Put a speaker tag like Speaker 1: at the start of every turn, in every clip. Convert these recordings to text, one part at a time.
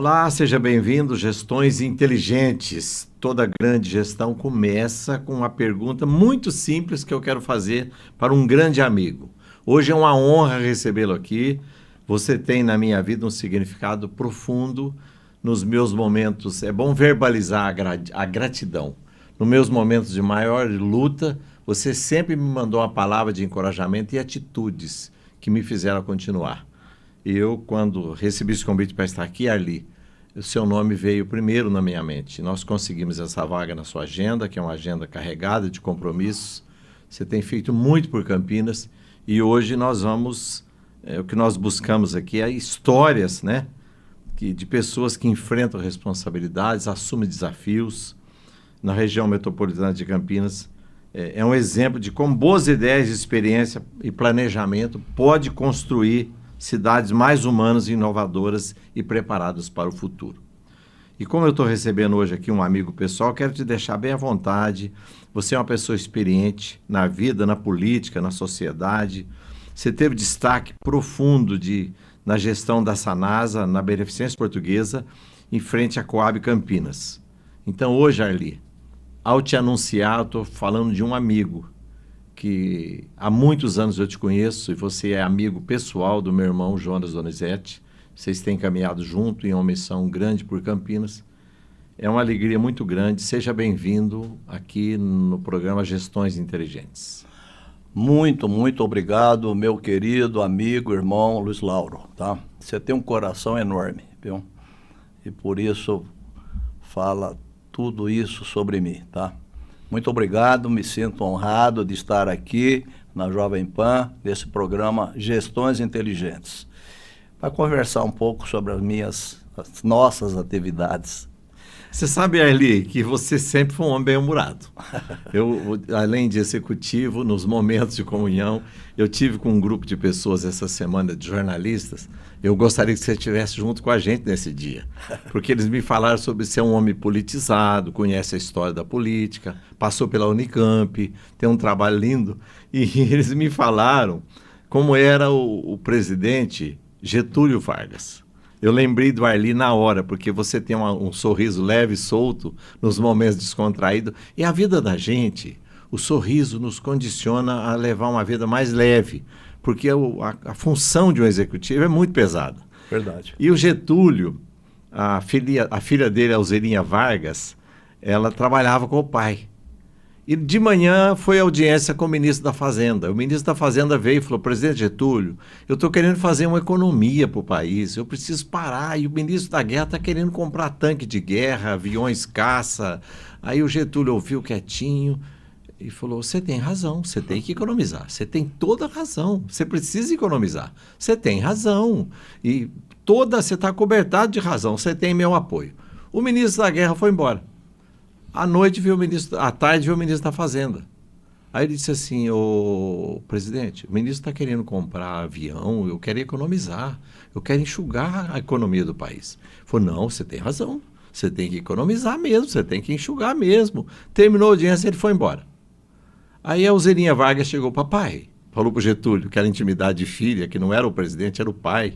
Speaker 1: Olá, seja bem-vindo, Gestões Inteligentes. Toda grande gestão começa com uma pergunta muito simples que eu quero fazer para um grande amigo. Hoje é uma honra recebê-lo aqui. Você tem na minha vida um significado profundo. Nos meus momentos, é bom verbalizar a gratidão. Nos meus momentos de maior luta, você sempre me mandou uma palavra de encorajamento e atitudes que me fizeram continuar. Eu, quando recebi esse convite para estar aqui, Arli, o seu nome veio primeiro na minha mente. Nós conseguimos essa vaga na sua agenda, que é uma agenda carregada de compromissos. Você tem feito muito por Campinas e hoje nós vamos... o que nós buscamos aqui é histórias, né? De pessoas que enfrentam responsabilidades, assumem desafios. Na região metropolitana de Campinas, é um exemplo de como boas ideias, experiência e planejamento pode construir cidades mais humanas, inovadoras e preparadas para o futuro. E como eu estou recebendo hoje aqui um amigo pessoal, quero te deixar bem à vontade. Você é uma pessoa experiente na vida, na política, na sociedade. Você teve destaque profundo na gestão da Sanasa, na Beneficência Portuguesa, em frente à Coab Campinas. Então hoje, Arli, ao te anunciar, eu estou falando de um amigo que há muitos anos eu te conheço e você é amigo pessoal do meu irmão Jonas Donizete. Vocês têm caminhado junto em uma missão grande por Campinas. É uma alegria muito grande. Seja bem-vindo aqui no programa Gestões Inteligentes.
Speaker 2: Muito obrigado, meu querido amigo, irmão Luiz Lauro, tá? Você tem um coração enorme, viu? E por isso fala tudo isso sobre mim, tá? Muito obrigado, me sinto honrado de estar aqui na Jovem Pan, nesse programa Gestões Inteligentes, para conversar um pouco sobre as nossas atividades.
Speaker 1: Você sabe, Arli, que você sempre foi um homem bem-humorado. Eu, além de executivo, nos momentos de comunhão, eu tive com um grupo de pessoas essa semana, de jornalistas. Eu gostaria que você estivesse junto com a gente nesse dia, porque eles me falaram sobre ser um homem politizado, conhece a história da política, passou pela Unicamp, tem um trabalho lindo, e eles me falaram como era o presidente Getúlio Vargas. Eu lembrei do Arli na hora, porque você tem um sorriso leve e solto nos momentos descontraídos. E a vida da gente, o sorriso nos condiciona a levar uma vida mais leve, porque a função de um executivo é muito pesada.
Speaker 2: Verdade.
Speaker 1: E o Getúlio, a filha dele, Alzerinha Vargas, ela trabalhava com o pai. E de manhã foi audiência com o ministro da Fazenda. O ministro da Fazenda veio e falou: presidente Getúlio, eu estou querendo fazer uma economia para o país, eu preciso parar. E o ministro da Guerra está querendo comprar tanque de guerra, aviões caça. Aí o Getúlio ouviu quietinho e falou: você tem razão, você tem que economizar. Você tem toda a razão, você precisa economizar. Você tem razão. E você está cobertado de razão, você tem meu apoio. O ministro da Guerra foi embora. À tarde viu o ministro da Fazenda. Aí ele disse assim: ô presidente, o ministro está querendo comprar avião, eu quero economizar, eu quero enxugar a economia do país. Ele falou: não, você tem razão, você tem que economizar mesmo, você tem que enxugar mesmo. Terminou a audiência, ele foi embora. Aí a Alzerinha Vargas chegou: papai, falou para o Getúlio, que era intimidade de filha, que não era o presidente, era o pai.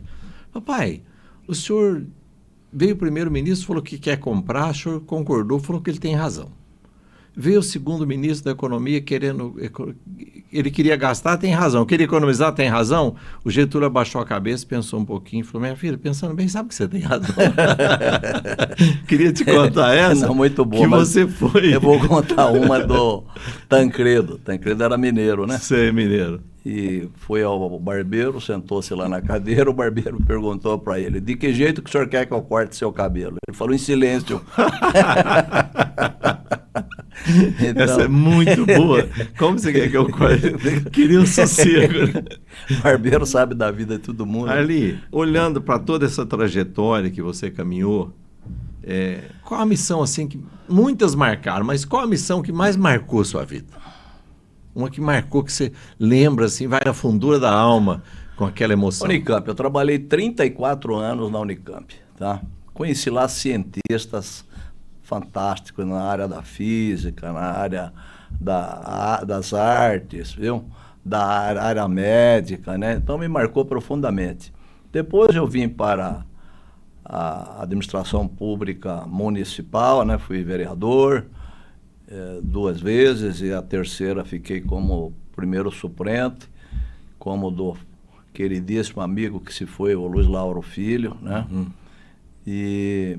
Speaker 1: Papai, o senhor... Veio o primeiro-ministro, falou que quer comprar, o senhor concordou, falou que ele tem razão. Veio o segundo-ministro da Economia ele queria gastar, tem razão. Queria economizar, tem razão. O Getúlio abaixou a cabeça, pensou um pouquinho e falou: minha filha, pensando bem, sabe que você tem razão. Queria te contar essa.
Speaker 2: Não, muito bom.
Speaker 1: Que você foi.
Speaker 2: Eu vou contar uma do Tancredo. Tancredo era mineiro, né?
Speaker 1: Você é mineiro.
Speaker 2: E foi ao barbeiro, sentou-se lá na cadeira, o barbeiro perguntou para ele: de que jeito que o senhor quer que eu corte seu cabelo? Ele falou: em silêncio.
Speaker 1: Então... Essa é muito boa. Como você quer que eu corte? Queria um sossego.
Speaker 2: O barbeiro sabe da vida de todo mundo.
Speaker 1: Arli, olhando para toda essa trajetória que você caminhou, qual a missão assim que muitas marcaram, mas qual a missão que mais marcou a sua vida? Uma que marcou, que você lembra, assim, vai na fundura da alma com aquela emoção.
Speaker 2: Unicamp, eu trabalhei 34 anos na Unicamp, tá? Conheci lá cientistas fantásticos na área da física, na área das artes, viu? Da área médica, né? Então me marcou profundamente. Depois eu vim para a administração pública municipal, né? Fui vereador 2 vezes, e a terceira fiquei como primeiro suplente, como do queridíssimo amigo que se foi, o Luiz Lauro Filho, né? E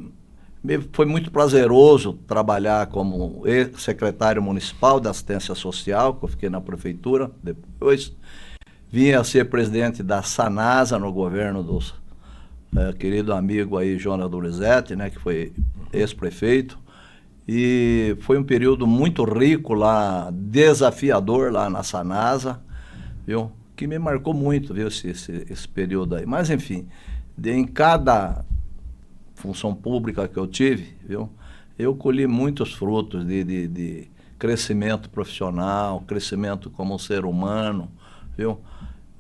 Speaker 2: foi muito prazeroso trabalhar como secretário municipal da assistência social, que eu fiquei na prefeitura. Depois vim a ser presidente da Sanasa no governo do querido amigo aí, Jonas Dorizete, né, que foi ex-prefeito. E foi um período muito rico lá, desafiador lá na Sanasa, viu? Que me marcou muito, viu, esse período aí. Mas, enfim, em cada função pública que eu tive, viu, eu colhi muitos frutos de crescimento profissional, crescimento como ser humano, viu?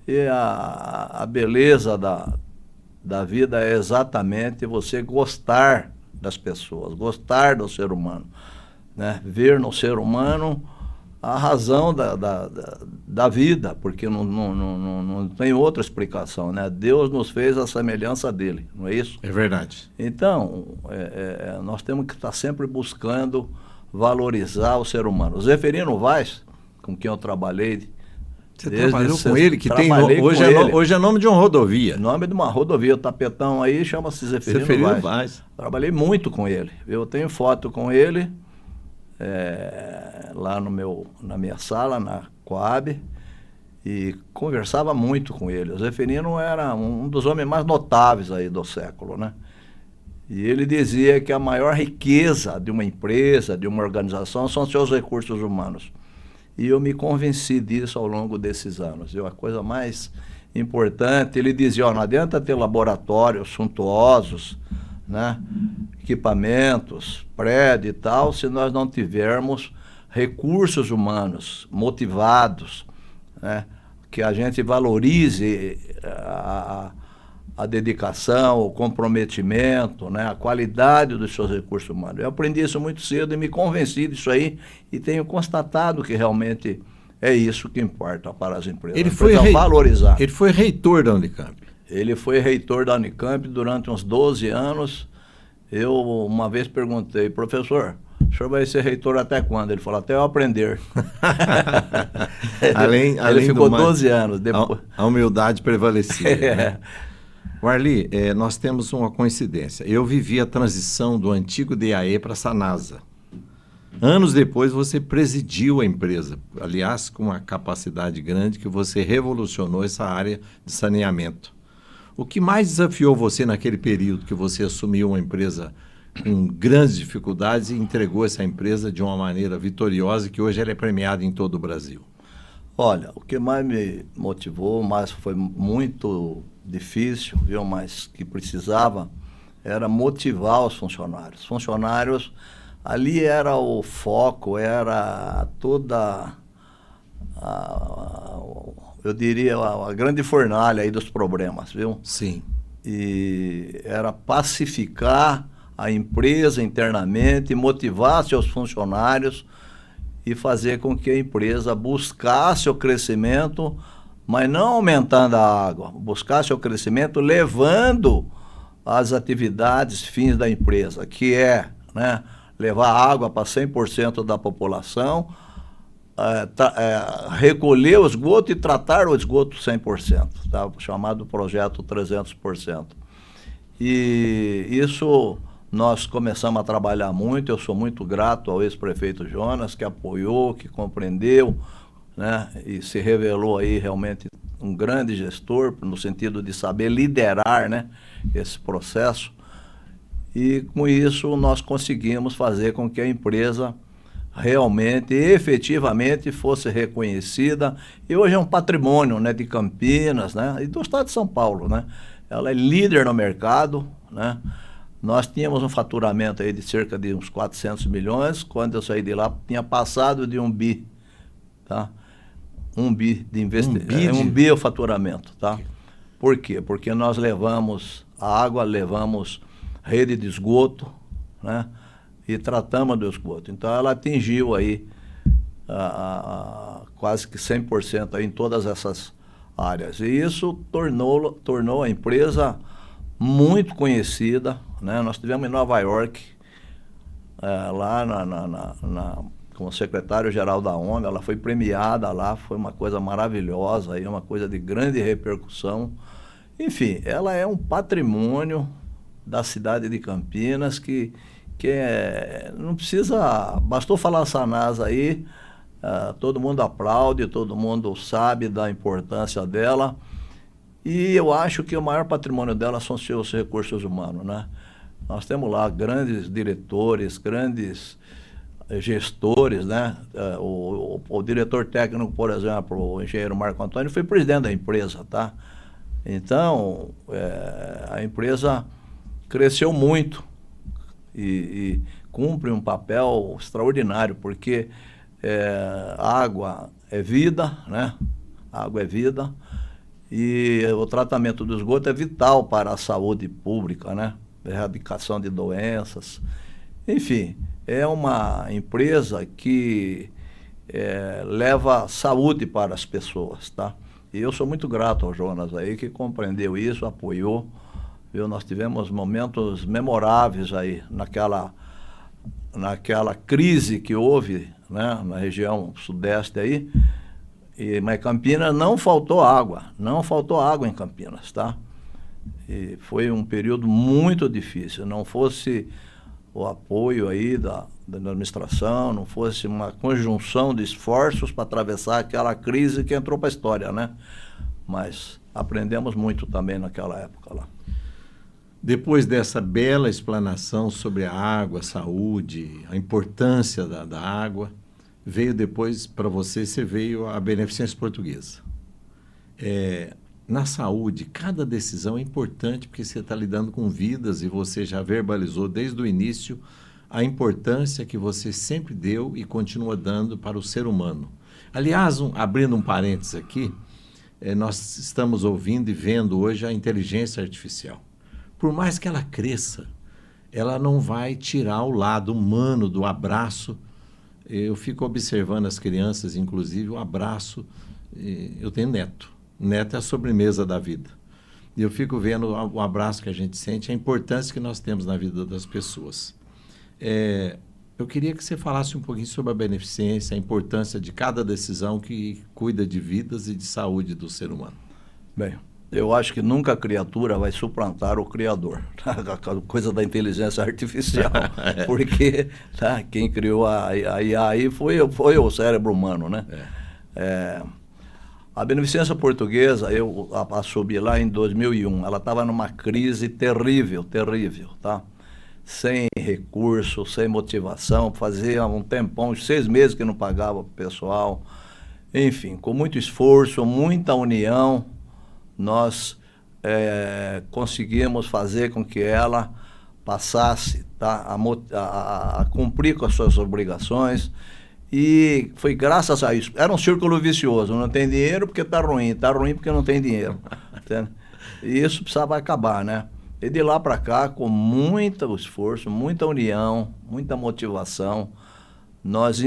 Speaker 2: E a beleza da vida é exatamente você gostar das pessoas, gostar do ser humano, né? Ver no ser humano a razão da vida, porque não tem outra explicação, né? Deus nos fez a semelhança dele, não é isso?
Speaker 1: É verdade.
Speaker 2: Então, nós temos que estar sempre buscando valorizar o ser humano. O Zeferino Vaz, com quem eu trabalhei...
Speaker 1: Você trabalhou com ele, que tem hoje é nome de uma rodovia.
Speaker 2: Nome de uma rodovia, o tapetão aí chama-se Zeferino Vaz. Trabalhei muito com ele. Eu tenho foto com ele lá na minha sala, na Coab, e conversava muito com ele. O Zeferino era um dos homens mais notáveis aí do século, né? E ele dizia que a maior riqueza de uma empresa, de uma organização, são seus recursos humanos. E eu me convenci disso ao longo desses anos. A coisa mais importante, ele dizia, não adianta ter laboratórios suntuosos, né, equipamentos, prédio e tal, se nós não tivermos recursos humanos motivados, né, que a gente valorize a dedicação, o comprometimento, né, a qualidade dos seus recursos humanos. Eu aprendi isso muito cedo e me convenci disso aí, e tenho constatado que realmente é isso que importa para as empresas.
Speaker 1: Ele foi
Speaker 2: valorizar.
Speaker 1: Ele foi reitor da Unicamp.
Speaker 2: Ele foi reitor da Unicamp durante uns 12 anos. Eu uma vez perguntei, professor, o senhor vai ser reitor até quando? Ele falou, até eu aprender. Ele ficou 12 anos. Depois...
Speaker 1: A humildade prevalecia. Né? Warli, nós temos uma coincidência. Eu vivi a transição do antigo DAE para a Sanasa. Anos depois você presidiu a empresa, aliás, com uma capacidade grande, que você revolucionou essa área de saneamento. O que mais desafiou você naquele período que você assumiu uma empresa com grandes dificuldades e entregou essa empresa de uma maneira vitoriosa, que hoje ela é premiada em todo o Brasil?
Speaker 2: Olha, o que mais me motivou, mas foi muito difícil, viu, mas que precisava, era motivar os funcionários. Os funcionários, ali era o foco, era toda, eu diria, a grande fornalha aí dos problemas, viu?
Speaker 1: Sim.
Speaker 2: E era pacificar a empresa internamente, motivar seus funcionários e fazer com que a empresa buscasse o crescimento, mas não aumentando a água, buscasse o crescimento levando as atividades fins da empresa, que é, né, levar água para 100% da população, recolher o esgoto e tratar o esgoto 100%, tá? Chamado projeto 300%. E isso nós começamos a trabalhar muito. Eu sou muito grato ao ex-prefeito Jonas, que apoiou, que compreendeu, né, e se revelou aí realmente um grande gestor, no sentido de saber liderar, né, esse processo. E com isso nós conseguimos fazer com que a empresa realmente, efetivamente fosse reconhecida, e hoje é um patrimônio, né, de Campinas, né, e do estado de São Paulo, né. Ela é líder no mercado, né. Nós tínhamos um faturamento aí de cerca de uns 400 milhões, quando eu saí de lá tinha passado de 1 bi, tá? 1 bi de investimento, 1 bi o faturamento, tá? Por quê? Porque nós levamos água, levamos rede de esgoto, né? E tratamos do esgoto. Então ela atingiu aí quase que 100% aí em todas essas áreas. E isso tornou a empresa muito conhecida, né? Nós tivemos em Nova York, lá como secretário-geral da ONU, ela foi premiada lá, foi uma coisa maravilhosa, aí, uma coisa de grande repercussão. Enfim, ela é um patrimônio da cidade de Campinas não precisa, bastou falar Sanasa aí, todo mundo aplaude, todo mundo sabe da importância dela. E eu acho que o maior patrimônio dela são seus recursos humanos, né? Nós temos lá grandes diretores, grandes gestores, né? O diretor técnico, por exemplo, o engenheiro Marco Antônio, foi presidente da empresa, tá? Então, a empresa cresceu muito e cumpre um papel extraordinário, porque água é vida, né? Água é vida. E o tratamento do esgoto é vital para a saúde pública, né? Erradicação de doenças. Enfim, é uma empresa que leva saúde para as pessoas, tá? E eu sou muito grato ao Jonas aí, que compreendeu isso, apoiou. Viu? Nós tivemos momentos memoráveis aí naquela crise que houve, né? Na região sudeste aí. Mas Campinas não faltou água em Campinas, tá? E foi um período muito difícil. Não fosse o apoio aí da administração, não fosse uma conjunção de esforços para atravessar aquela crise que entrou para a história, né? Mas aprendemos muito também naquela época lá.
Speaker 1: Depois dessa bela explanação sobre a água, a saúde, a importância da água, veio depois, para você veio a Beneficência Portuguesa. Na saúde, cada decisão é importante, porque você está lidando com vidas e você já verbalizou desde o início a importância que você sempre deu e continua dando para o ser humano. Aliás, abrindo um parênteses aqui, nós estamos ouvindo e vendo hoje a inteligência artificial. Por mais que ela cresça, ela não vai tirar o lado humano do abraço. Eu fico observando as crianças, inclusive o abraço. Eu tenho neto. Neto é a sobremesa da vida. E eu fico vendo o abraço que a gente sente, a importância que nós temos na vida das pessoas. Eu queria que você falasse um pouquinho sobre a beneficência, a importância de cada decisão que cuida de vidas e de saúde do ser humano.
Speaker 2: Bem, eu acho que nunca a criatura vai suplantar o Criador, a coisa da inteligência artificial, porque quem criou a IA aí foi o cérebro humano, né? A Beneficência Portuguesa, eu assumi lá em 2001, ela estava numa crise terrível, tá? Sem recurso, sem motivação, fazia um tempão, 6 meses que não pagava para o pessoal. Enfim, com muito esforço, muita união, nós conseguimos fazer com que ela passasse, tá, a cumprir com as suas obrigações. E foi graças a isso. Era um círculo vicioso. Não tem dinheiro porque está ruim porque não tem dinheiro. Entende? E isso precisava acabar, né? E de lá para cá, com muito esforço, muita união, muita motivação, nós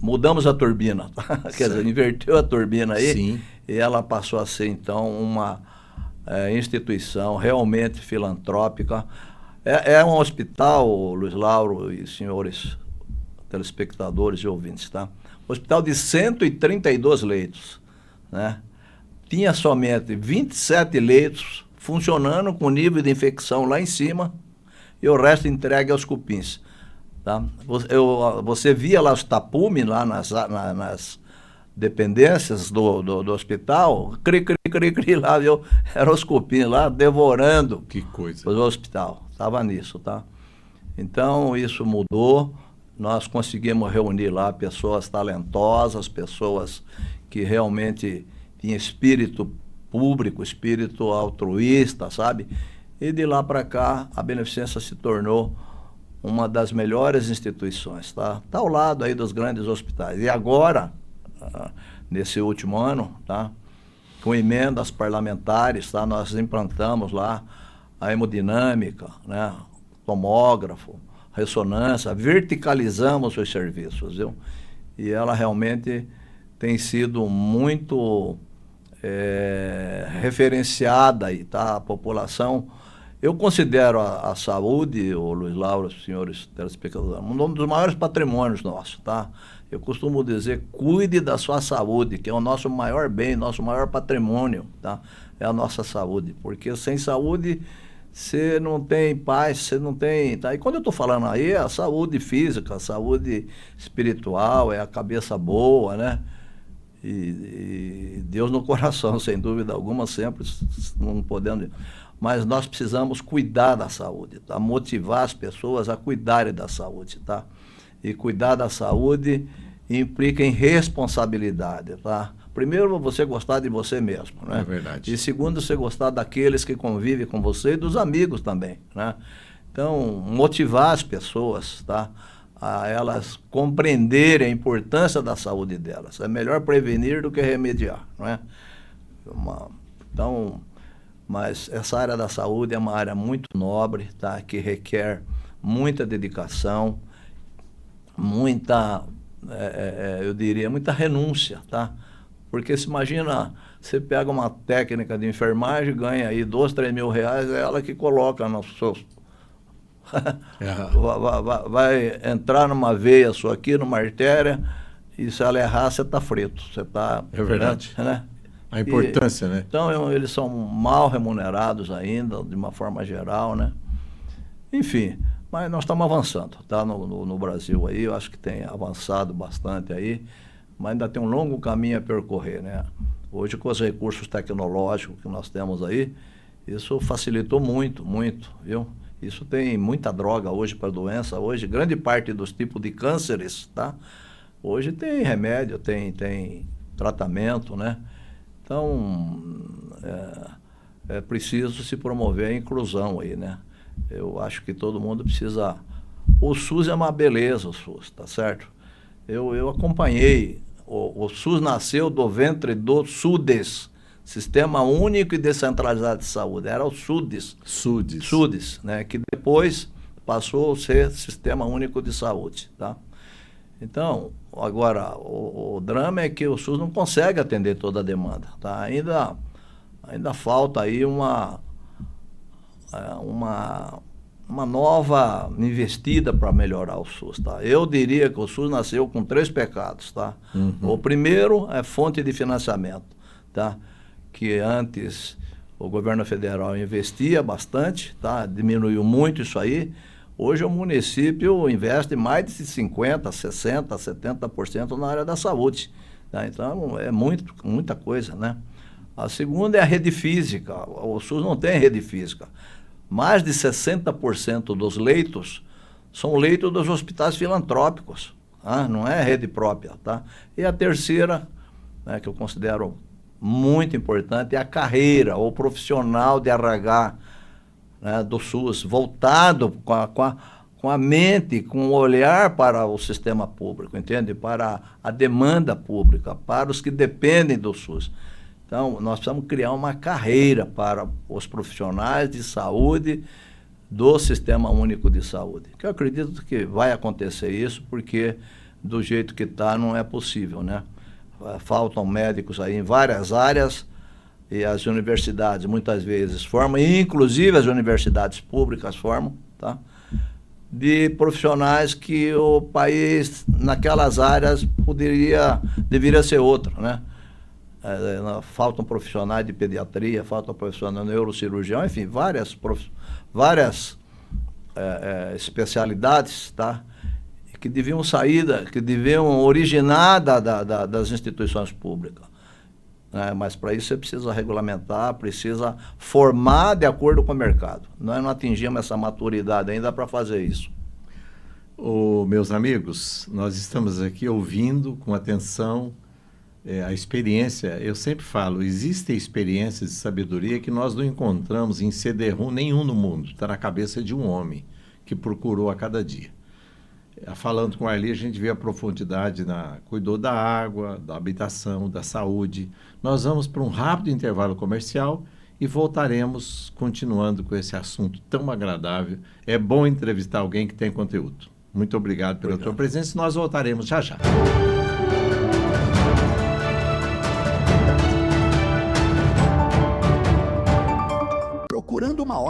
Speaker 2: mudamos a turbina. Quer dizer, inverteu a turbina aí.
Speaker 1: Sim.
Speaker 2: E ela passou a ser, então, uma instituição realmente filantrópica. É um hospital, Luiz Lauro e senhores telespectadores e ouvintes, tá? Hospital de 132 leitos, né? Tinha somente 27 leitos funcionando com nível de infecção lá em cima e o resto entregue aos cupins, tá? Você via lá os tapumes lá nas dependências do hospital, cri, lá, viu? Eram os cupins lá devorando
Speaker 1: que coisa.
Speaker 2: O hospital. Estava nisso, tá? Então, isso mudou. Nós conseguimos reunir lá pessoas talentosas, pessoas que realmente tinham espírito público, espírito altruísta, sabe? E de lá para cá, a Beneficência se tornou uma das melhores instituições, tá? Está ao lado aí dos grandes hospitais. E agora, nesse último ano, tá? Com emendas parlamentares, tá? Nós implantamos lá a hemodinâmica, né? Tomógrafo, ressonância, verticalizamos os serviços, viu? E ela realmente tem sido muito referenciada aí, tá? A população. Eu considero a saúde, o Luiz Lauro, os senhores telespectadores, um dos maiores patrimônios nossos, tá? Eu costumo dizer, cuide da sua saúde, que é o nosso maior bem, nosso maior patrimônio, tá? É a nossa saúde, porque sem saúde você não tem paz, você não tem... Tá? E quando eu estou falando aí, é a saúde física, a saúde espiritual, é a cabeça boa, né? E Deus no coração, sem dúvida alguma, sempre não podendo... Mas nós precisamos cuidar da saúde, tá? Motivar as pessoas a cuidarem da saúde, tá? E cuidar da saúde implica em responsabilidade, tá? Primeiro, você gostar de você mesmo, né?
Speaker 1: É verdade.
Speaker 2: E segundo, você gostar daqueles que convivem com você e dos amigos também, né? Então, motivar as pessoas, tá? A elas compreenderem a importância da saúde delas. É melhor prevenir do que remediar, não é? Então, mas essa área da saúde é uma área muito nobre, tá? Que requer muita dedicação, muita, eu diria, muita renúncia, tá? Porque se imagina, você pega uma técnica de enfermagem, ganha aí 2, 3 mil reais, é ela que coloca nos seus... vai entrar numa veia sua aqui, numa artéria, e se ela errar, você está frito. Você tá,
Speaker 1: é verdade.
Speaker 2: Né?
Speaker 1: A importância, né?
Speaker 2: Então, eles são mal remunerados ainda, de uma forma geral, né? Enfim, mas nós estamos avançando, tá? No Brasil aí, eu acho que tem avançado bastante aí, mas ainda tem um longo caminho a percorrer, né? Hoje, com os recursos tecnológicos que nós temos aí, isso facilitou muito, muito, viu? Isso tem muita droga hoje para doença. Hoje, grande parte dos tipos de cânceres, tá? Hoje tem remédio, tem tratamento, né? Então, é preciso se promover a inclusão aí, né? Eu acho que todo mundo precisa... O SUS é uma beleza, o SUS, tá certo? Eu acompanhei. O SUS nasceu do ventre do SUDES, Sistema Único e Descentralizado de Saúde. Era o SUDES. SUDES, né? Que depois passou a ser Sistema Único de Saúde, tá? Então, agora, o drama é que o SUS não consegue atender toda a demanda, tá? Ainda falta aí uma nova investida para melhorar o SUS, tá? Eu diria que o SUS nasceu com 3 pecados, tá? Uhum. O primeiro é fonte de financiamento, tá? Que antes o governo federal investia bastante, tá? Diminuiu muito isso aí. Hoje o município investe mais de 50%, 60%, 70% na área da saúde, tá? Então é muita coisa, né? A segunda é a rede física. O SUS não tem rede física. Mais de 60% dos leitos são leitos dos hospitais filantrópicos, tá? Não é rede própria, tá? E a terceira, né, que eu considero muito importante, é a carreira ou profissional de RH, né, do SUS, voltado com a mente, com o olhar para o sistema público, entende? Para a demanda pública, para os que dependem do SUS. Então, nós precisamos criar uma carreira para os profissionais de saúde do Sistema Único de Saúde. Que eu acredito que vai acontecer isso, porque do jeito que está não é possível, né? Faltam médicos aí em várias áreas e as universidades muitas vezes formam, inclusive as universidades públicas formam, tá? De profissionais que o país, naquelas áreas, deveria ser outro, né? Faltam profissionais de pediatria, faltam profissionais de neurocirurgião, enfim, várias especialidades, tá? Que deviam que deviam originar das instituições públicas. Né? Mas para isso você precisa regulamentar, precisa formar de acordo com o mercado. Nós não atingimos essa maturidade ainda para fazer isso.
Speaker 1: Meus amigos, nós estamos aqui ouvindo com atenção a experiência. Eu sempre falo, existem experiências de sabedoria que nós não encontramos em CD-ROM nenhum no mundo. Está na cabeça de um homem que procurou a cada dia. Falando com a Arli, a gente vê a profundidade, cuidou da água, da habitação, da saúde. Nós vamos para um rápido intervalo comercial e voltaremos continuando com esse assunto tão agradável. É bom entrevistar alguém que tem conteúdo. Muito obrigado pela tua presença e nós voltaremos já já.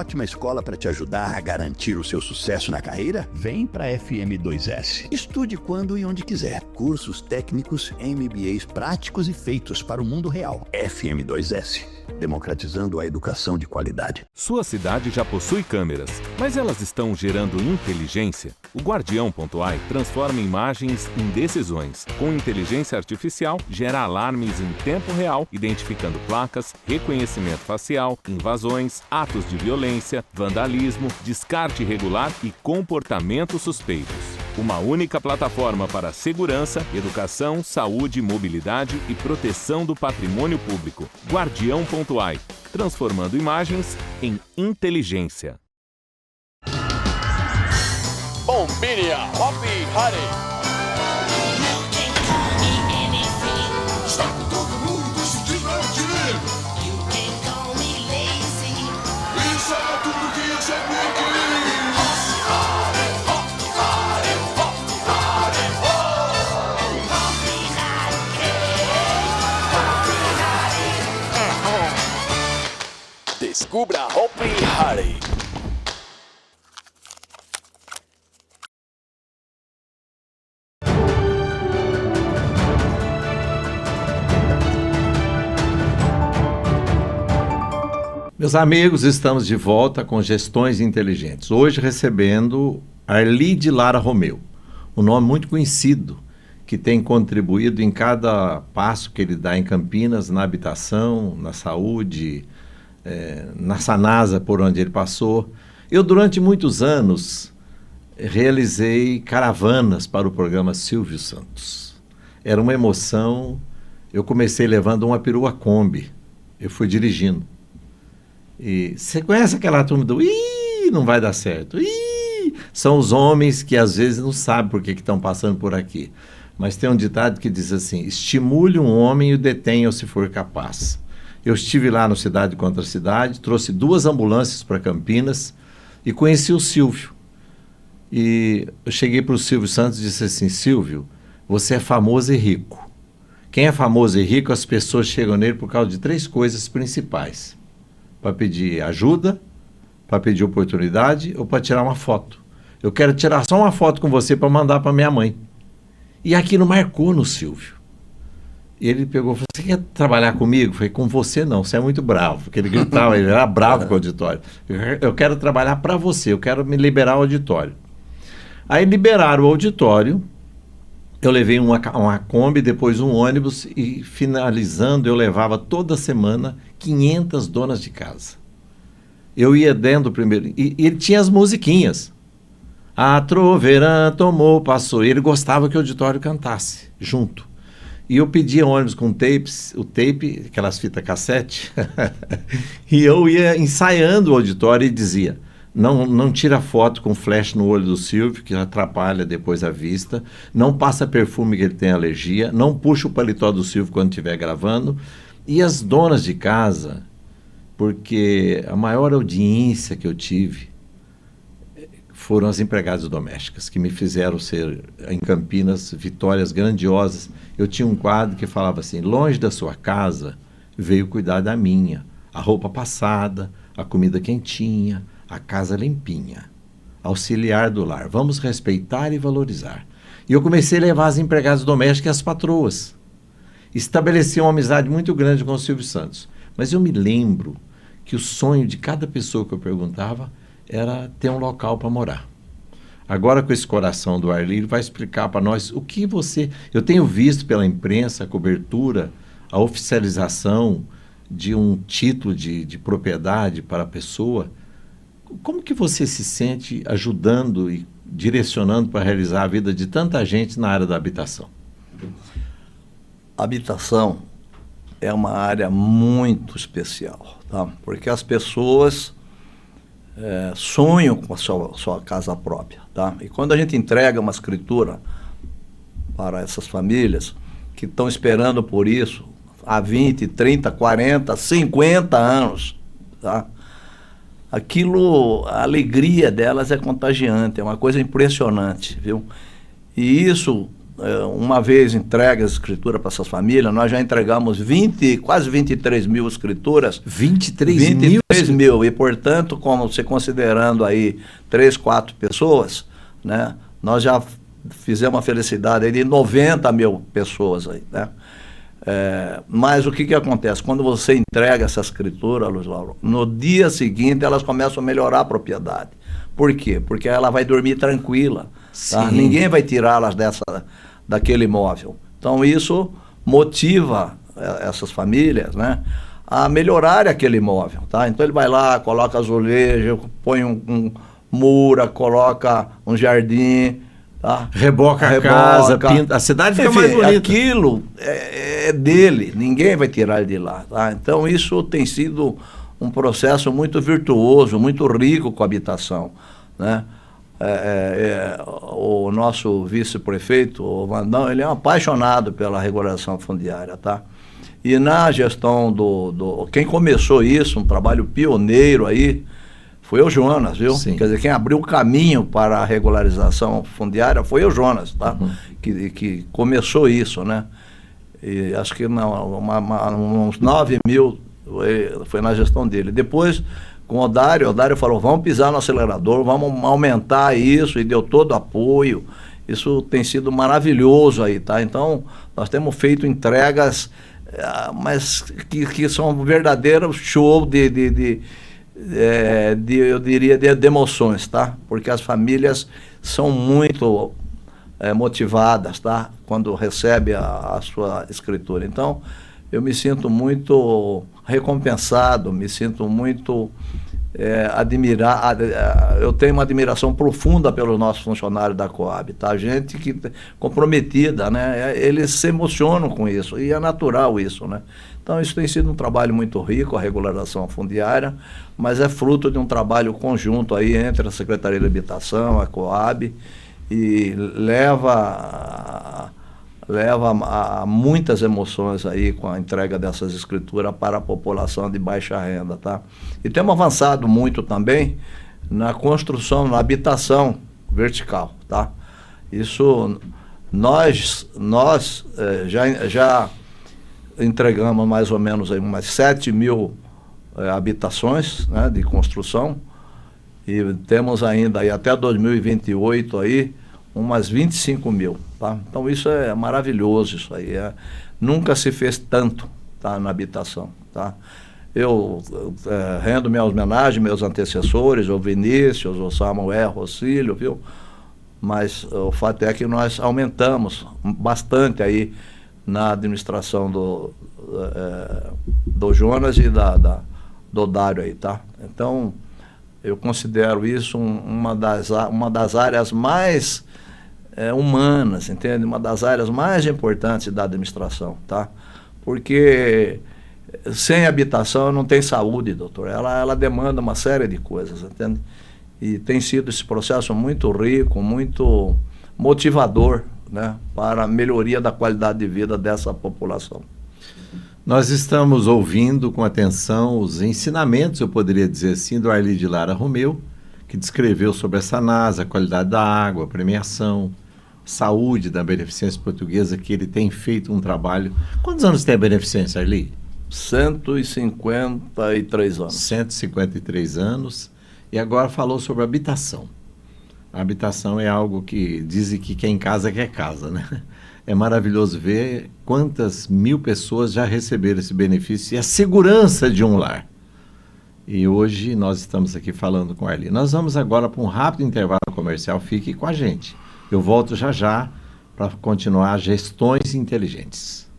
Speaker 3: ótima escola para te ajudar a garantir o seu sucesso na carreira? Vem para FM2S. Estude quando e onde quiser. Cursos técnicos, MBAs práticos e feitos para o mundo real. FM2S. Democratizando a educação de qualidade.
Speaker 4: Sua cidade já possui câmeras, mas elas estão gerando inteligência? O Guardião.ai transforma imagens em decisões. Com inteligência artificial, gera alarmes em tempo real, identificando placas, reconhecimento facial, invasões, atos de violência, vandalismo, descarte irregular e comportamentos suspeitos. Uma única plataforma para segurança, educação, saúde, mobilidade e proteção do patrimônio público. Guardião.ai, transformando imagens em inteligência.
Speaker 5: Bombilha Hopi Hari.
Speaker 6: You can call me anything.
Speaker 7: Está com todo mundo se divertir.
Speaker 6: You can call me lazy.
Speaker 7: Isso é tudo que eu sempre quis.
Speaker 5: Descubra Hopi Hari.
Speaker 1: Meus amigos, estamos de volta com Gestões Inteligentes. Hoje recebendo Arlide Lara Romeu, um nome muito conhecido, que tem contribuído em cada passo que ele dá em Campinas, na habitação, na saúde, na Sanasa, por onde ele passou. Eu, durante muitos anos, realizei caravanas para o programa Silvio Santos. Era uma emoção. Eu comecei levando uma perua Kombi. Eu fui dirigindo. E você conhece aquela turma do "Ih, não vai dar certo"? Ih! São os homens que às vezes não sabem por que estão passando por aqui. Mas tem um ditado que diz assim: estimule um homem e o detenha se for capaz. Eu estive lá no Cidade contra Cidade, trouxe 2 ambulâncias para Campinas e conheci o Silvio. E eu cheguei para o Silvio Santos e disse assim: Silvio, você é famoso e rico. Quem é famoso e rico, as pessoas chegam nele por causa de 3 coisas principais: para pedir ajuda, para pedir oportunidade ou para tirar uma foto. Eu quero tirar só uma foto com você para mandar para minha mãe. E aquilo marcou no Silvio. E ele pegou e falou: você quer trabalhar comigo? Eu falei: com você não, você é muito bravo. Porque ele gritava, ele era bravo com o auditório. Eu quero trabalhar para você, eu quero me liberar o auditório. Aí liberaram o auditório, eu levei uma Kombi, depois um ônibus e finalizando eu levava toda semana 500 donas de casa. Eu ia dentro do primeiro... E ele tinha as musiquinhas. A troveirã tomou, passou. E ele gostava que o auditório cantasse junto. E eu pedia ônibus com tapes, o tape, aquelas fitas cassete, e eu ia ensaiando o auditório e dizia: não tira foto com flash no olho do Silvio, que atrapalha depois a vista, não passa perfume que ele tem alergia, não puxa o paletó do Silvio quando estiver gravando. E as donas de casa, porque a maior audiência que eu tive foram as empregadas domésticas, que me fizeram ser, em Campinas, vitórias grandiosas. Eu tinha um quadro que falava assim: longe da sua casa, veio cuidar da minha. A roupa passada, a comida quentinha, a casa limpinha. Auxiliar do lar, vamos respeitar e valorizar. E eu comecei a levar as empregadas domésticas e as patroas. Estabeleci uma amizade muito grande com o Silvio Santos. Mas eu me lembro que o sonho de cada pessoa que eu perguntava era ter um local para morar. Agora, com esse coração do Arlide, ele vai explicar para nós o que você... Eu tenho visto pela imprensa a cobertura, a oficialização de um título de propriedade para a pessoa. Como que você se sente ajudando e direcionando para realizar a vida de tanta gente na área da habitação?
Speaker 2: Habitação é uma área muito especial, tá? Porque as pessoas sonham com a sua casa própria, tá? E quando a gente entrega uma escritura para essas famílias que estão esperando por isso há 20, 30, 40, 50 anos, tá? Aquilo, a alegria delas é contagiante, é uma coisa impressionante, viu? E isso uma vez entregue a escritura para essas famílias, nós já entregamos quase 23 mil escrituras.
Speaker 1: 23
Speaker 2: mil. E, portanto, como você considerando aí 3, 4 pessoas, né, nós já fizemos uma felicidade aí de 90 mil pessoas aí, né? Mas o que acontece? Quando você entrega essa escritura, Luiz Lauro, no dia seguinte elas começam a melhorar a propriedade. Por quê? Porque ela vai dormir tranquila. Tá? Ninguém vai tirá-las daquele imóvel. Então isso motiva essas famílias, né, a melhorar aquele imóvel. Tá? Então ele vai lá, coloca azulejo, põe um mura, coloca um jardim. Tá?
Speaker 1: Reboca a casa, pinta, a cidade fica mais bonita.
Speaker 2: Aquilo é dele, ninguém vai tirar ele de lá. Tá? Então isso tem sido um processo muito virtuoso, muito rico com a habitação. Né? O nosso vice-prefeito, o Vandão, ele é um apaixonado pela regulação fundiária. Tá? E na gestão quem começou isso, um trabalho pioneiro aí, foi o Jonas, viu?
Speaker 1: Sim.
Speaker 2: Quer dizer, quem abriu o caminho para a regularização fundiária foi o Jonas, tá?
Speaker 1: Uhum.
Speaker 2: Que começou isso, né? E acho que uns 9 mil foi na gestão dele. Depois, com o Dário falou, vamos pisar no acelerador, vamos aumentar isso, e deu todo apoio. Isso tem sido maravilhoso aí, tá? Então, nós temos feito entregas, mas que são verdadeiros show eu diria de emoções, tá? Porque as famílias são muito motivadas, tá? Quando recebe a sua escritura. Então, eu me sinto muito recompensado, me sinto muito admirado. Eu tenho uma admiração profunda pelos nossos funcionários da Coab, tá? Gente que comprometida, né? Eles se emocionam com isso, e é natural isso, né? Então, isso tem sido um trabalho muito rico, a regularização fundiária, mas é fruto de um trabalho conjunto aí entre a Secretaria de Habitação, a Coab, e leva a muitas emoções aí com a entrega dessas escrituras para a população de baixa renda, tá? E temos avançado muito também na construção, na habitação vertical, tá? Isso, nós já entregamos mais ou menos aí umas 7 mil habitações, né, de construção, e temos ainda aí até 2028 aí umas 25 mil, tá? Então isso é maravilhoso, isso aí nunca se fez tanto, tá, na habitação, tá? Eu rendo minha homenagem, meus antecessores, o Vinícius, o Samuel Rocílio, viu? Mas o fato é que nós aumentamos bastante aí na administração do Jonas e do Dário aí, tá? Então, eu considero isso uma das áreas mais humanas, entende? Uma das áreas mais importantes da administração, tá? Porque sem habitação não tem saúde, doutor. Ela demanda uma série de coisas, entende? E tem sido esse processo muito rico, muito motivador, né, para a melhoria da qualidade de vida dessa população.
Speaker 1: Nós estamos ouvindo com atenção os ensinamentos, eu poderia dizer assim, do Arli de Lara Romeu, que descreveu sobre a Sanasa, a qualidade da água, a premiação, saúde da Beneficência Portuguesa, que ele tem feito um trabalho. Quantos anos tem a Beneficência, Arli?
Speaker 2: 153 anos.
Speaker 1: 153 anos. E agora falou sobre habitação. A habitação é algo que dizem que quem casa quer casa, né? É maravilhoso ver quantas mil pessoas já receberam esse benefício e a segurança de um lar. E hoje nós estamos aqui falando com a Arli. Nós vamos agora para um rápido intervalo comercial. Fique com a gente. Eu volto já para continuar Gestões Inteligentes.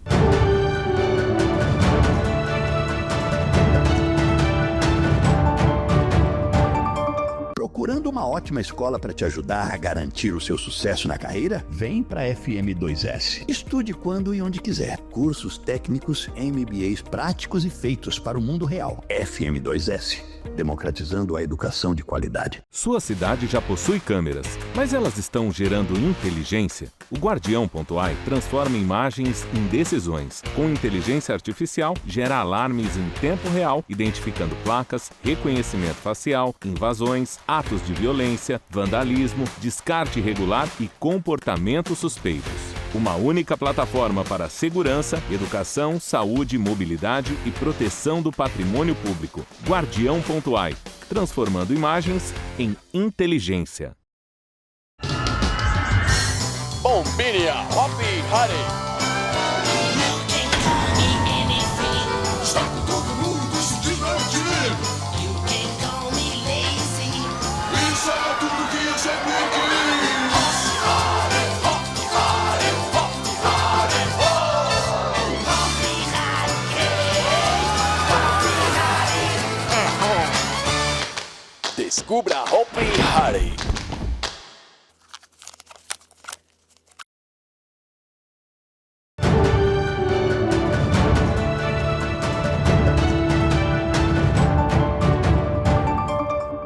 Speaker 3: Procurando uma ótima escola para te ajudar a garantir o seu sucesso na carreira? Vem para a FM2S. Estude quando e onde quiser. Cursos técnicos, MBAs práticos e feitos para o mundo real. FM2S, democratizando a educação de qualidade.
Speaker 4: Sua cidade já possui câmeras, mas elas estão gerando inteligência? O Guardião.ai transforma imagens em decisões. Com inteligência artificial, gera alarmes em tempo real, identificando placas, reconhecimento facial, invasões, atos de violência, vandalismo, descarte irregular e comportamentos suspeitos. Uma única plataforma para segurança, educação, saúde, mobilidade e proteção do patrimônio público. Guardião.ai, transformando imagens em inteligência.
Speaker 5: Bombinia Hopi Hari.
Speaker 6: You can call me anything.
Speaker 7: Está com todo mundo se divertir.
Speaker 6: You can call me lazy.
Speaker 7: Isso é tudo que eu sempre quis.
Speaker 5: Descubra Hopi Hari.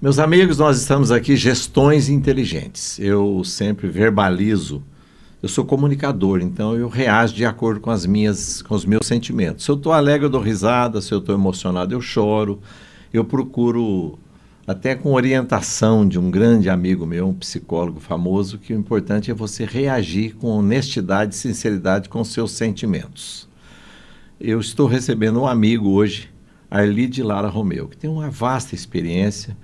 Speaker 1: Meus amigos, nós estamos aqui, Gestões Inteligentes. Eu sempre verbalizo, eu sou comunicador, então eu reajo de acordo com os meus sentimentos. Se eu estou alegre, eu dou risada, se eu estou emocionado, eu choro. Eu procuro, até com orientação de um grande amigo meu, um psicólogo famoso, que o importante é você reagir com honestidade e sinceridade com os seus sentimentos. Eu estou recebendo um amigo hoje, Arli de Lara Romeu, que tem uma vasta experiência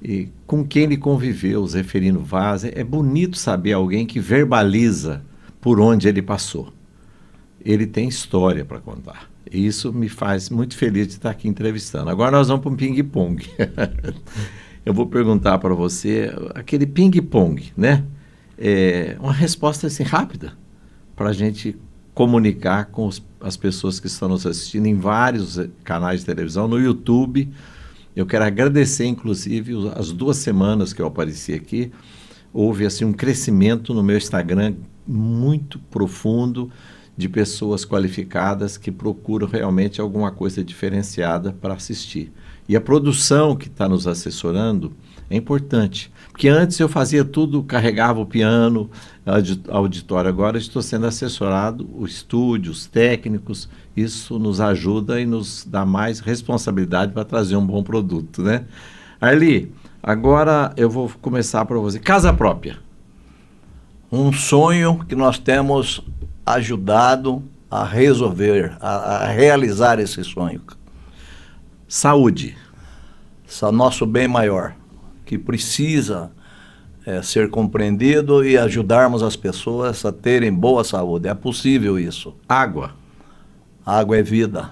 Speaker 1: e com quem ele conviveu, Zeferino Vaz. É bonito saber alguém que verbaliza por onde ele passou. Ele tem história para contar. E isso me faz muito feliz de estar aqui entrevistando. Agora nós vamos para um ping-pong. Eu vou perguntar para você, aquele ping-pong, né? Uma resposta assim rápida, para a gente comunicar com as pessoas que estão nos assistindo em vários canais de televisão, no YouTube. Eu quero agradecer, inclusive, as 2 semanas que eu apareci aqui, houve assim um crescimento no meu Instagram muito profundo de pessoas qualificadas que procuram realmente alguma coisa diferenciada para assistir. E a produção que está nos assessorando é importante, porque antes eu fazia tudo, carregava o piano, auditório. Agora estou sendo assessorado, o estúdio, os técnicos. Isso nos ajuda e nos dá mais responsabilidade para trazer um bom produto, né? Arli, agora eu vou começar para você. Casa própria.
Speaker 2: Um sonho que nós temos ajudado a resolver, a realizar esse sonho.
Speaker 1: Saúde.
Speaker 2: Nosso bem maior, que precisa ser compreendido e ajudarmos as pessoas a terem boa saúde. É possível isso.
Speaker 1: Água.
Speaker 2: Água é vida.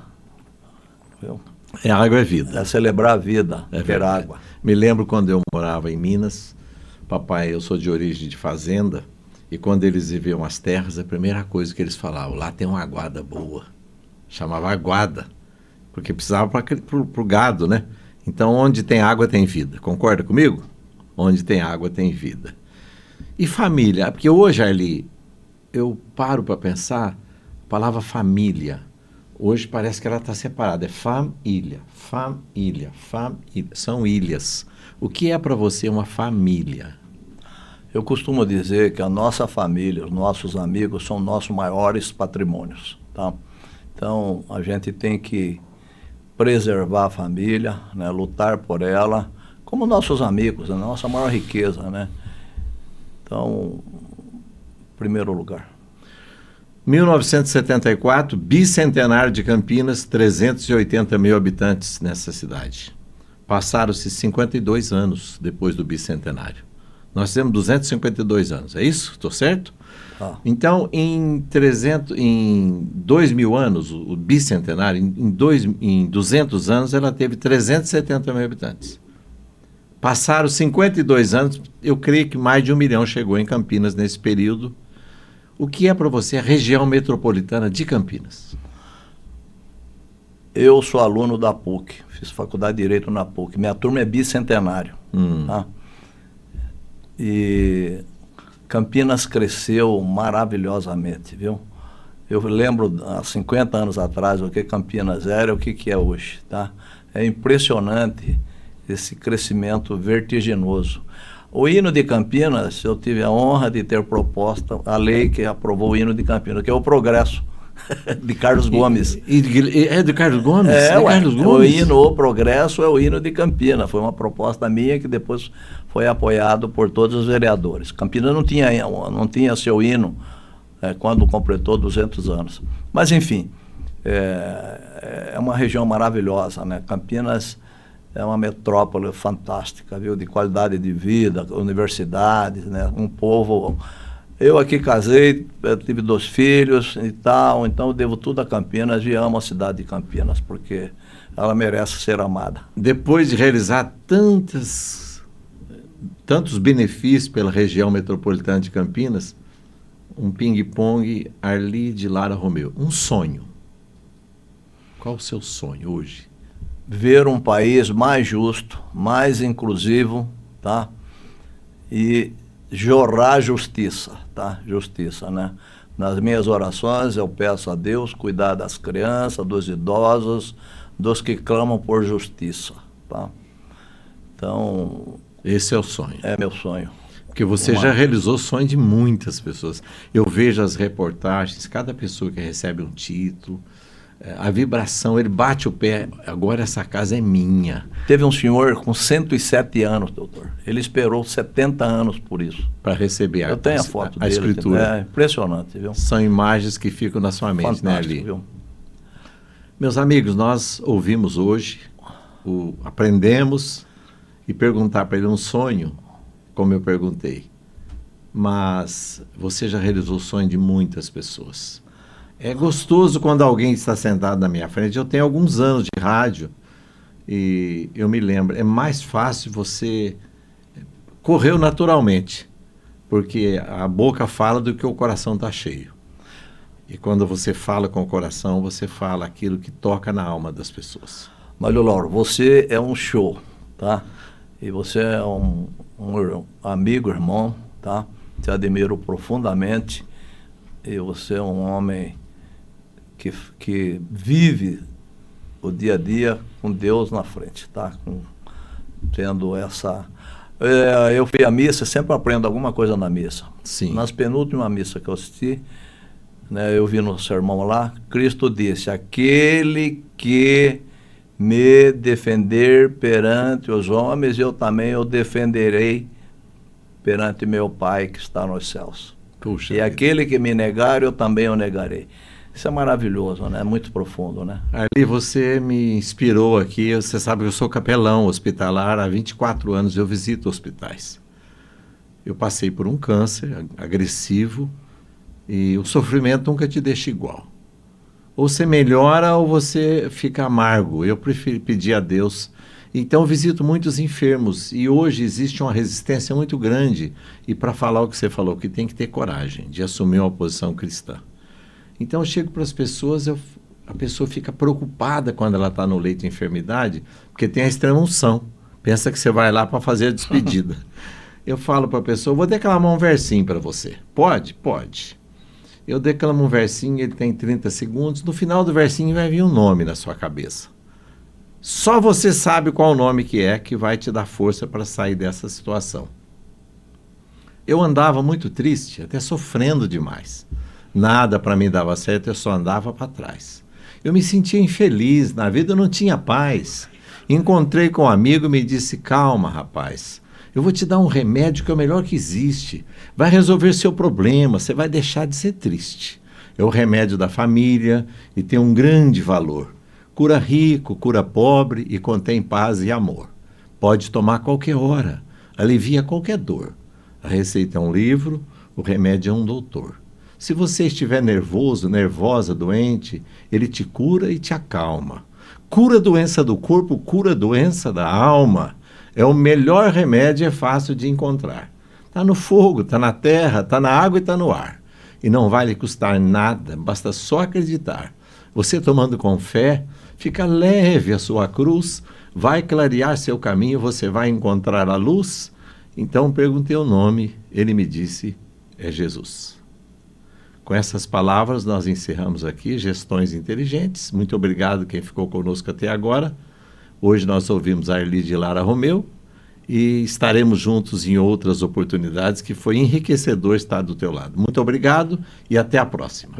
Speaker 2: Viu?
Speaker 1: Água é vida.
Speaker 2: É celebrar a vida,
Speaker 1: É
Speaker 2: ter
Speaker 1: verdade.
Speaker 2: água.
Speaker 1: Me lembro quando eu morava em Minas, papai, eu sou de origem de fazenda, e quando eles viviam as terras, a primeira coisa que eles falavam, lá tem uma aguada boa. Chamava aguada, porque precisava para o gado, né? Então, onde tem água, tem vida. Concorda comigo? Onde tem água, tem vida. E família? Porque hoje, Arli, eu paro para pensar, a palavra família, hoje parece que ela está separada. É família, família, família. São ilhas. O que é para você uma família?
Speaker 2: Eu costumo dizer que a nossa família, os nossos amigos, são nossos maiores patrimônios, tá? Então, a gente tem que preservar a família, né, lutar por ela, como nossos amigos, a nossa maior riqueza, né? Então, primeiro lugar.
Speaker 1: 1974, bicentenário de Campinas, 380 mil habitantes nessa cidade. Passaram-se 52 anos depois do bicentenário. Nós temos 252 anos, é isso? Estou certo?
Speaker 2: Ah.
Speaker 1: Então, em 2.000 anos, o bicentenário, em 200 anos, ela teve 370 mil habitantes. Passaram 52 anos, eu creio que mais de 1 milhão chegou em Campinas nesse período. O que é para você a região metropolitana de Campinas?
Speaker 2: Eu sou aluno da PUC, fiz faculdade de Direito na PUC. Minha turma é bicentenário. Tá? E Campinas cresceu maravilhosamente, viu? Eu lembro, há 50 anos atrás, o que Campinas era e o que é hoje, tá? É impressionante esse crescimento vertiginoso. O hino de Campinas, eu tive a honra de ter proposta a lei que aprovou o hino de Campinas, que é o Progresso, de Carlos Gomes.
Speaker 1: É de Carlos Gomes?
Speaker 2: Carlos Gomes? O hino O Progresso é o hino de Campinas. Foi uma proposta minha que depois foi apoiado por todos os vereadores. Campinas não tinha seu hino quando completou 200 anos. Mas, enfim, é uma região maravilhosa, né? Campinas é uma metrópole fantástica, viu? De qualidade de vida, universidades, né? Um povo... Eu aqui casei, tive 2 filhos e tal, então eu devo tudo a Campinas e amo a cidade de Campinas, porque ela merece ser amada.
Speaker 1: Depois de realizar tantos benefícios pela região metropolitana de Campinas, um ping-pong Arli de Lara Romeu. Um sonho. Qual o seu sonho hoje?
Speaker 2: Ver um país mais justo, mais inclusivo, tá? E jorrar justiça, tá? Justiça, né? Nas minhas orações eu peço a Deus cuidar das crianças, dos idosos, dos que clamam por justiça, tá? Então...
Speaker 1: Esse é o sonho.
Speaker 2: É meu sonho.
Speaker 1: Porque você já realizou o sonho de muitas pessoas. Eu vejo as reportagens, cada pessoa que recebe um título, a vibração, ele bate o pé, agora essa casa é minha.
Speaker 2: Teve um senhor com 107 anos, doutor. Ele esperou 70 anos por isso.
Speaker 1: Para receber
Speaker 2: Eu tenho a foto
Speaker 1: a
Speaker 2: dele.
Speaker 1: escritura.
Speaker 2: É impressionante, viu?
Speaker 1: São imagens que ficam na sua mente,
Speaker 2: Fantástico,
Speaker 1: né, Ali?
Speaker 2: viu?
Speaker 1: Meus amigos, nós ouvimos hoje, aprendemos, e perguntar para ele um sonho, como eu perguntei. Mas você já realizou o sonho de muitas pessoas. É gostoso quando alguém está sentado na minha frente. Eu tenho alguns anos de rádio e eu me lembro, é mais fácil você... Correu naturalmente, porque a boca fala do que o coração está cheio. E quando você fala com o coração, você fala aquilo que toca na alma das pessoas.
Speaker 2: Mário Lauro, você é um show, tá? E você é um amigo, irmão, tá? Te admiro profundamente. E você é um homem que vive o dia a dia com Deus na frente, tá? Tendo essa... eu fui à missa, sempre aprendo alguma coisa na missa.
Speaker 1: Sim.
Speaker 2: Nas penúltimas missas que eu assisti, né, eu vi no sermão lá, Cristo disse, aquele que me defender perante os homens, eu também o defenderei perante meu Pai que está nos céus.
Speaker 1: Puxa
Speaker 2: e
Speaker 1: vida.
Speaker 2: Aquele que me negar, eu também o negarei. Isso é maravilhoso, né? Muito profundo, né?
Speaker 1: Ali, você me inspirou aqui. Você sabe que eu sou capelão hospitalar. Há 24 anos eu visito hospitais. Eu passei por um câncer agressivo e o sofrimento nunca te deixa igual. Ou você melhora ou você fica amargo. Eu prefiro pedir a Deus. Então, eu visito muitos enfermos e hoje existe uma resistência muito grande. E para falar o que você falou, que tem que ter coragem de assumir uma posição cristã. Então, eu chego para as pessoas, a pessoa fica preocupada quando ela está no leito de enfermidade, porque tem a extrema-unção. Pensa que você vai lá para fazer a despedida. Eu falo para a pessoa, vou declamar um versinho para você. Pode? Pode. Eu declamo um versinho, ele tem 30 segundos. No final do versinho vai vir um nome na sua cabeça. Só você sabe qual o nome que vai te dar força para sair dessa situação. Eu andava muito triste, até sofrendo demais. Nada para mim dava certo, eu só andava para trás. Eu me sentia infeliz, na vida eu não tinha paz. Encontrei com um amigo e me disse, calma, rapaz, eu vou te dar um remédio que é o melhor que existe. Vai resolver seu problema, você vai deixar de ser triste. É o remédio da família e tem um grande valor. Cura rico, cura pobre e contém paz e amor. Pode tomar qualquer hora, alivia qualquer dor. A receita é um livro, o remédio é um doutor. Se você estiver nervoso, nervosa, doente, ele te cura e te acalma. Cura a doença do corpo, cura a doença da alma. É o melhor remédio, é fácil de encontrar. Está no fogo, está na terra, está na água e está no ar. E não vai lhe custar nada, basta só acreditar. Você tomando com fé, fica leve a sua cruz, vai clarear seu caminho, você vai encontrar a luz. Então perguntei o nome, ele me disse, é Jesus. Com essas palavras, nós encerramos aqui Gestões Inteligentes. Muito obrigado quem ficou conosco até agora. Hoje nós ouvimos a Arli de Lara Romeu e estaremos juntos em outras oportunidades que foi enriquecedor estar do teu lado. Muito obrigado e até a próxima.